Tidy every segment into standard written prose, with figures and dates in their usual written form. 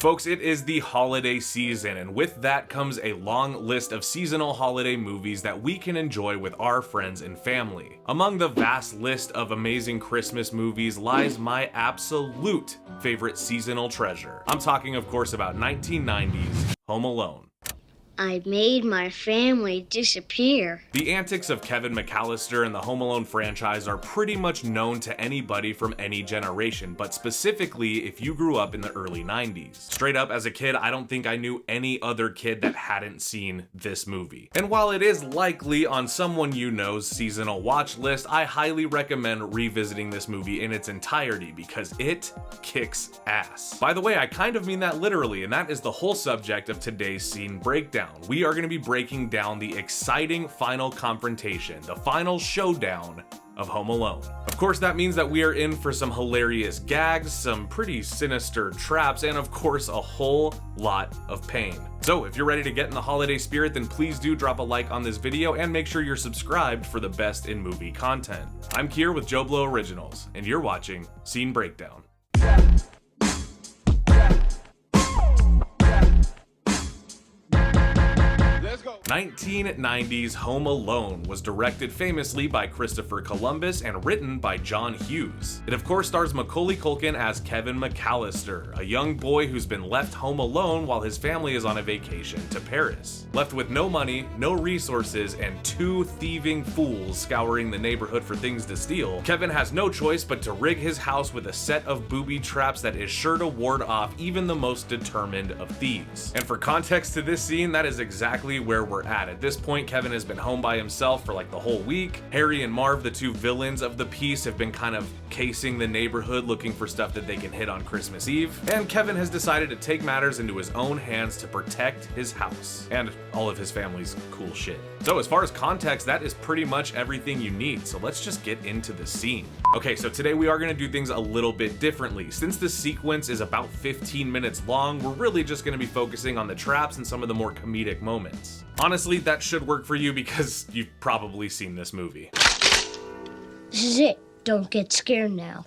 Folks, it is the holiday season, and with that comes a long list of seasonal holiday movies that we can enjoy with our friends and family. Among the vast list of amazing Christmas movies lies my absolute favorite seasonal treasure. I'm talking, of course, about 1990's Home Alone. I made my family disappear. The antics of Kevin McCallister and the Home Alone franchise are pretty much known to anybody from any generation, but specifically if you grew up in the early 90s. Straight up, as a kid, I don't think I knew any other kid that hadn't seen this movie. And while it is likely on someone you know's seasonal watch list, I highly recommend revisiting this movie in its entirety because it kicks ass. By the way, I kind of mean that literally, and that is the whole subject of today's scene breakdown. We are going to be breaking down the exciting final confrontation, the final showdown of Home Alone. Of course, that means that we are in for some hilarious gags, some pretty sinister traps, and of course, a whole lot of pain. So if you're ready to get in the holiday spirit, then please do drop a like on this video and make sure you're subscribed for the best in movie content. I'm Kier with JoBlo Originals, and you're watching Scene Breakdown. 1990's Home Alone was directed famously by Christopher Columbus and written by John Hughes. It of course stars Macaulay Culkin as Kevin McCallister, a young boy who's been left home alone while his family is on a vacation to Paris. Left with no money, no resources, and two thieving fools scouring the neighborhood for things to steal, Kevin has no choice but to rig his house with a set of booby traps that is sure to ward off even the most determined of thieves. And for context to this scene, that is exactly where we're at. At this point, Kevin has been home by himself for like the whole week. Harry and Marv, the two villains of the piece, have been kind of casing the neighborhood looking for stuff that they can hit on Christmas Eve. And Kevin has decided to take matters into his own hands to protect his house and all of his family's cool shit. So as far as context, that is pretty much everything you need. So let's just get into the scene. Okay, so today we are gonna do things a little bit differently. Since the sequence is about 15 minutes long, we're really just gonna be focusing on the traps and some of the more comedic moments. Honestly, that should work for you because you've probably seen this movie. This is it. Don't get scared now.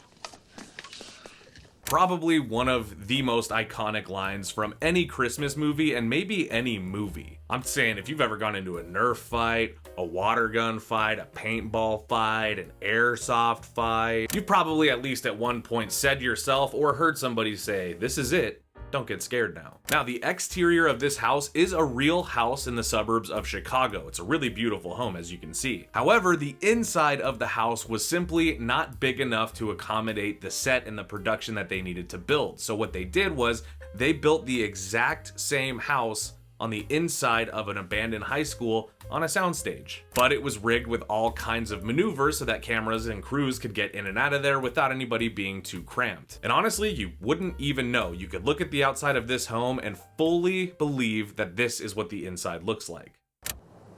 Probably one of the most iconic lines from any Christmas movie and maybe any movie. I'm saying if you've ever gone into a Nerf fight, a water gun fight, a paintball fight, an airsoft fight, you've probably at least at one point said to yourself or heard somebody say, "This is it. Don't get scared now." Now, the exterior of this house is a real house in the suburbs of Chicago. It's a really beautiful home, as you can see. However, the inside of the house was simply not big enough to accommodate the set and the production that they needed to build. So what they did was they built the exact same house on the inside of an abandoned high school on a soundstage. But it was rigged with all kinds of maneuvers so that cameras and crews could get in and out of there without anybody being too cramped. And honestly, you wouldn't even know. You could look at the outside of this home and fully believe that this is what the inside looks like.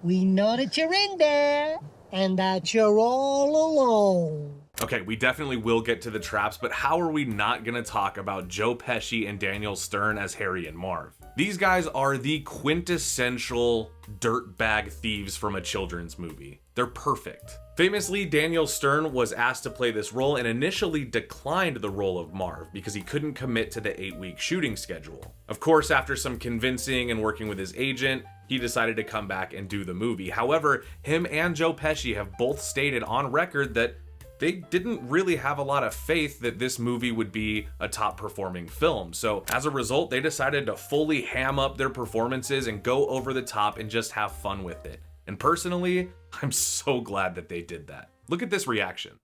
We know that you're in there and that you're all alone. Okay, we definitely will get to the traps, but how are we not gonna talk about Joe Pesci and Daniel Stern as Harry and Marv? These guys are the quintessential dirtbag thieves from a children's movie. They're perfect. Famously, Daniel Stern was asked to play this role and initially declined the role of Marv because he couldn't commit to the 8-week shooting schedule. Of course, after some convincing and working with his agent, he decided to come back and do the movie. However, him and Joe Pesci have both stated on record that they didn't really have a lot of faith that this movie would be a top performing film. So as a result, they decided to fully ham up their performances and go over the top and just have fun with it. And personally, I'm so glad that they did that. Look at this reaction.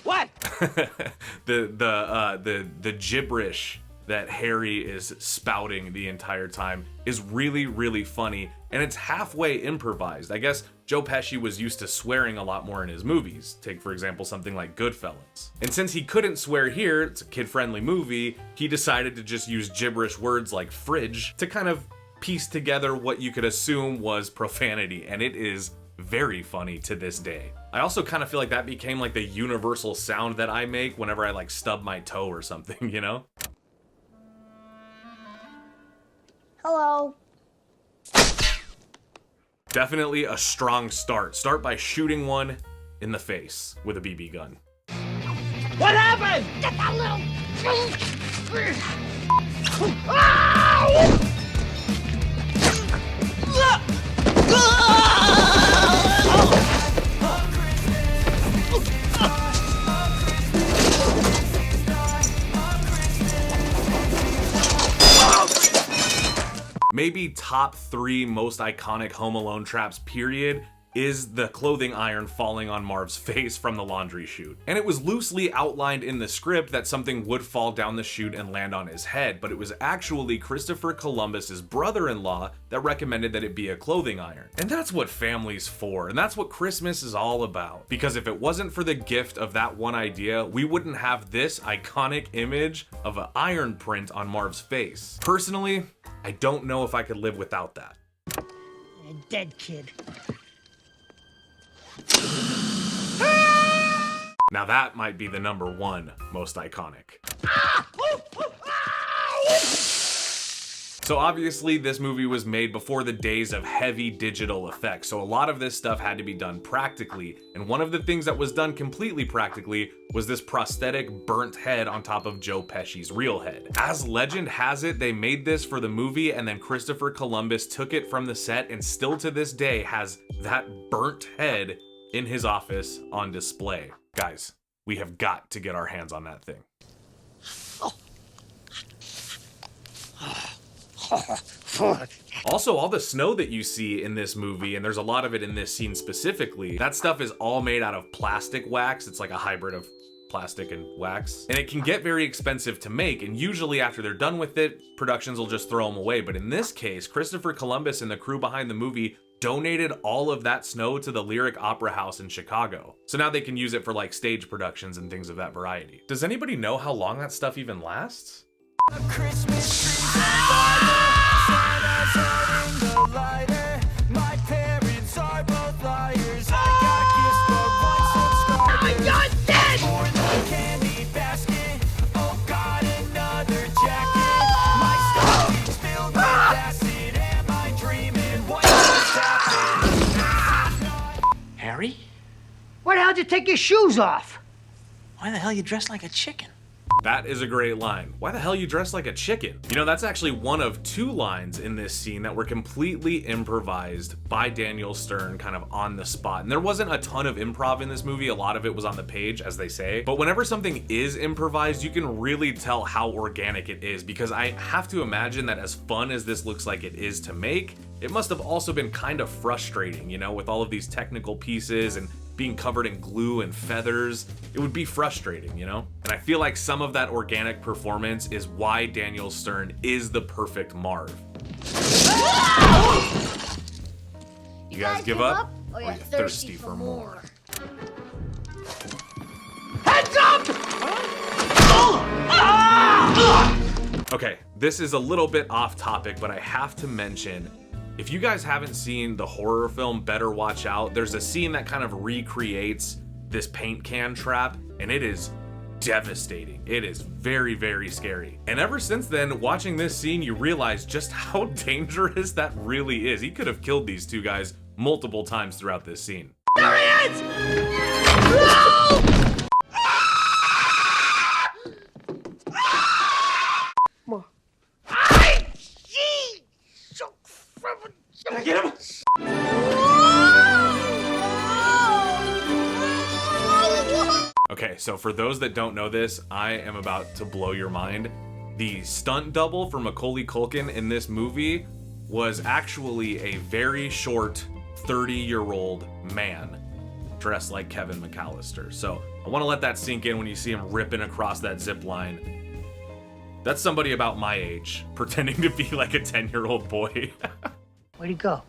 What? the gibberish that Harry is spouting the entire time is really, really funny, and it's halfway improvised. I guess Joe Pesci was used to swearing a lot more in his movies. Take, for example, something like Goodfellas. And since he couldn't swear here, it's a kid-friendly movie, he decided to just use gibberish words like fridge to kind of piece together what you could assume was profanity, and it is very funny to this day. I also kind of feel like that became like the universal sound that I make whenever I like stub my toe or something, you know? Hello. Definitely a strong start. Start by shooting one in the face with a BB gun. What happened? Get that little... Maybe top 3 most iconic Home Alone traps, period, is the clothing iron falling on Marv's face from the laundry chute. And it was loosely outlined in the script that something would fall down the chute and land on his head, but it was actually Christopher Columbus's brother-in-law that recommended that it be a clothing iron. And that's what family's for, and that's what Christmas is all about. Because if it wasn't for the gift of that one idea, we wouldn't have this iconic image of an iron print on Marv's face. Personally, I don't know if I could live without that. A dead kid. Now that might be the number 1 most iconic. So obviously this movie was made before the days of heavy digital effects, so a lot of this stuff had to be done practically, and one of the things that was done completely practically was this prosthetic burnt head on top of Joe Pesci's real head. As legend has it, they made this for the movie and then Christopher Columbus took it from the set and still to this day has that burnt head in his office on display. Guys, we have got to get our hands on that thing. Also, all the snow that you see in this movie, and there's a lot of it in this scene specifically, that stuff is all made out of plastic wax. It's like a hybrid of plastic and wax. And it can get very expensive to make, and usually after they're done with it, productions will just throw them away. But in this case, Christopher Columbus and the crew behind the movie donated all of that snow to the Lyric Opera House in Chicago. So now they can use it for like stage productions and things of that variety. Does anybody know how long that stuff even lasts? Harry? Why the hell did you take your shoes off? Why the hell you dressed like a chicken? That is a great line. Why the hell you dressed like a chicken? You know, that's actually one of 2 lines in this scene that were completely improvised by Daniel Stern kind of on the spot. And there wasn't a ton of improv in this movie. A lot of it was on the page, as they say. But whenever something is improvised, you can really tell how organic it is, because I have to imagine that as fun as this looks like it is to make, it must have also been kind of frustrating, you know, with all of these technical pieces and being covered in glue and feathers. It would be frustrating, you know? And I feel like some of that organic performance is why Daniel Stern is the perfect Marv. You guys give up? Or you're thirsty for more? Heads up! Okay, this is a little bit off topic, but I have to mention, if you guys haven't seen the horror film Better Watch Out, there's a scene that kind of recreates this paint can trap, and it is devastating. It is very, very scary. And ever since then, watching this scene, you realize just how dangerous that really is. He could have killed these 2 guys multiple times throughout this scene. There he is! Can I get him? Okay, so for those that don't know this, I am about to blow your mind. The stunt double for Macaulay Culkin in this movie was actually a very short 30-year-old man dressed like Kevin McCallister. So I want to let that sink in when you see him ripping across that zip line. That's somebody about my age pretending to be like a 10-year-old boy. Where'd he go?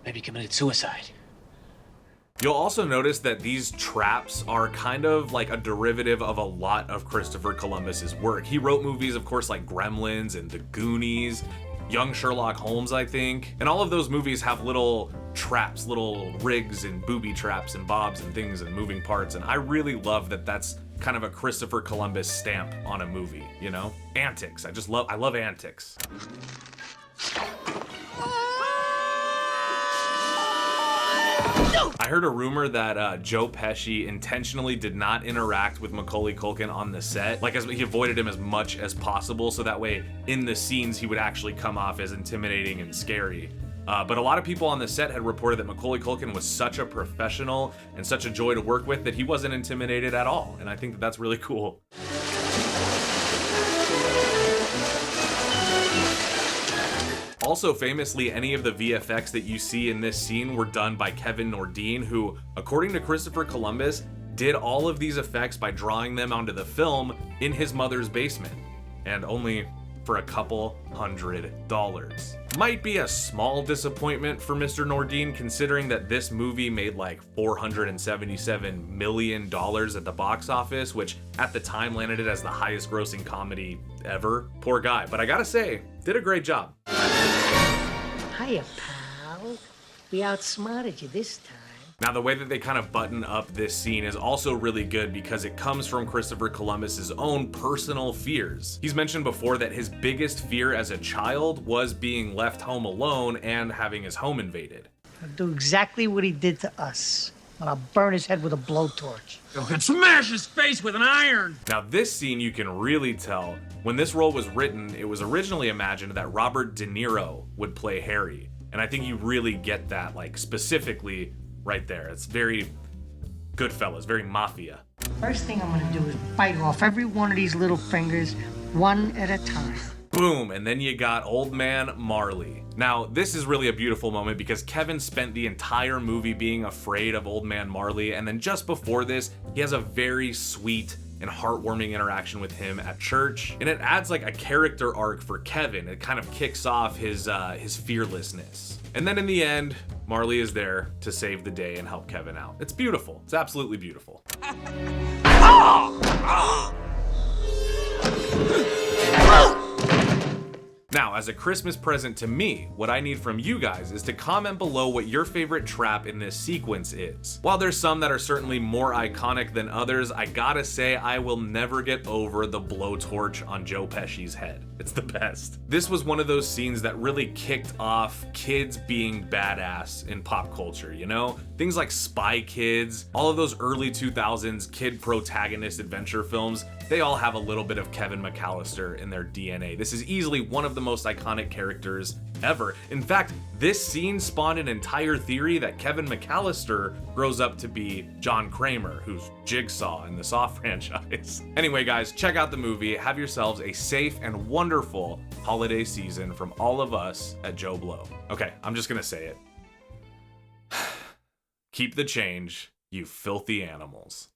Maybe committed suicide. You'll also notice that these traps are kind of like a derivative of a lot of Christopher Columbus's work. He wrote movies, of course, like Gremlins and The Goonies, Young Sherlock Holmes, I think. And all of those movies have little traps, little rigs and booby traps and bobs and things and moving parts. And I really love that that's kind of a Christopher Columbus stamp on a movie, you know? Antics. I love antics. No! I heard a rumor that Joe Pesci intentionally did not interact with Macaulay Culkin on the set. Like, he avoided him as much as possible, so that way in the scenes he would actually come off as intimidating and scary. But a lot of people on the set had reported that Macaulay Culkin was such a professional and such a joy to work with that he wasn't intimidated at all. And I think that that's really cool. Also famously, any of the VFX that you see in this scene were done by Kevin Nordine, who, according to Christopher Columbus, did all of these effects by drawing them onto the film in his mother's basement. And only for a couple $100. Might be a small disappointment for Mr. Nordine, considering that this movie made like $477 million at the box office, which at the time landed it as the highest grossing comedy ever. Poor guy, but I gotta say, did a great job. Hiya, pal. We outsmarted you this time. Now, the way that they kind of button up this scene is also really good because it comes from Christopher Columbus's own personal fears. He's mentioned before that his biggest fear as a child was being left home alone and having his home invaded. I'll do exactly what he did to us. And I'll burn his head with a blowtorch. And smash his face with an iron! Now, this scene you can really tell. When this role was written, it was originally imagined that Robert De Niro would play Harry. And I think you really get that, like, specifically right there. It's very Goodfellas, very mafia. First thing I'm gonna do is bite off every one of these little fingers, one at a time. Boom, and then you got Old Man Marley. Now, this is really a beautiful moment because Kevin spent the entire movie being afraid of Old Man Marley, and then just before this, he has a very sweet and heartwarming interaction with him at church, and it adds like a character arc for Kevin. It kind of kicks off his fearlessness. And then in the end, Marley is there to save the day and help Kevin out. It's beautiful. It's absolutely beautiful. Now, as a Christmas present to me, what I need from you guys is to comment below what your favorite trap in this sequence is. While there's some that are certainly more iconic than others, I gotta say I will never get over the blowtorch on Joe Pesci's head. It's the best. This was one of those scenes that really kicked off kids being badass in pop culture, you know? Things like Spy Kids, all of those early 2000s kid protagonist adventure films, they all have a little bit of Kevin McCallister in their DNA. This is easily one of the most iconic characters ever. In fact, this scene spawned an entire theory that Kevin McCallister grows up to be John Kramer, who's Jigsaw in the Saw franchise. Anyway, guys, check out the movie. Have yourselves a safe and wonderful holiday season from all of us at JoBlo. Okay, I'm just gonna say it. Keep the change, you filthy animals.